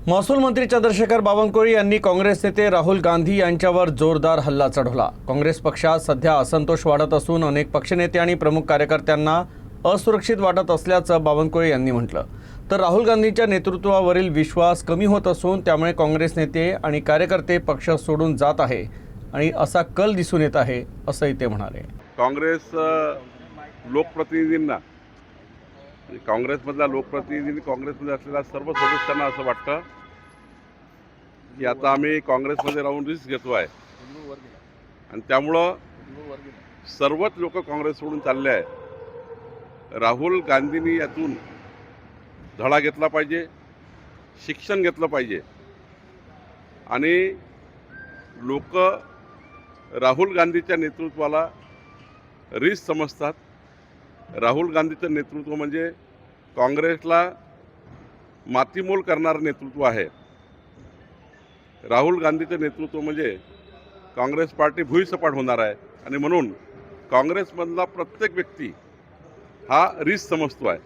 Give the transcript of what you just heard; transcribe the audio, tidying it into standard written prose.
महसूल मंत्री चंद्रशेखर बावनकुळे यांनी काँग्रेस नेते राहुल गांधी यांच्यावर जोरदार हल्ला चढवला। काँग्रेस पक्षात सध्या असंतोष वाढत असून अनेक पक्षनेते आणि प्रमुख कार्यकर्त्यांना असुरक्षित वाटत असल्याचं बावनकुळे यांनी म्हटलं। तर राहुल गांधींच्या नेतृत्वावरील विश्वास कमी होत असून त्यामुळे काँग्रेस नेते आणि कार्यकर्ते पक्ष सोडून जात आहे आणि असा कल दिसून येत आहे असंही ते म्हणाले। काँग्रेस लोकप्रतिनिधींना काँग्रेसमधल्या लोकप्रतिनिधी काँग्रेसमध्ये असलेल्या सर्व सदस्यांना असं वाटतं की आता आम्ही काँग्रेसमध्ये राहून रिस्क घेतो आहे आणि त्यामुळं सर्वच लोक काँग्रेस सोडून चालले आहे। राहुल गांधींनी यातून धडा घेतला पाहिजे, शिक्षण घेतलं पाहिजे आणि लोक राहुल गांधीच्या नेतृत्वाला रिस्क समजतात। राहुल गांधीचं नेतृत्व म्हणजे काँग्रेसला मातीमोल करणारं नेतृत्व आहे। राहुल गांधीचं नेतृत्व म्हणजे काँग्रेस पार्टी भुईसपाट होणार आहे आणि म्हणून काँग्रेसमधला प्रत्येक व्यक्ती हा रिस्क समजतो आहे।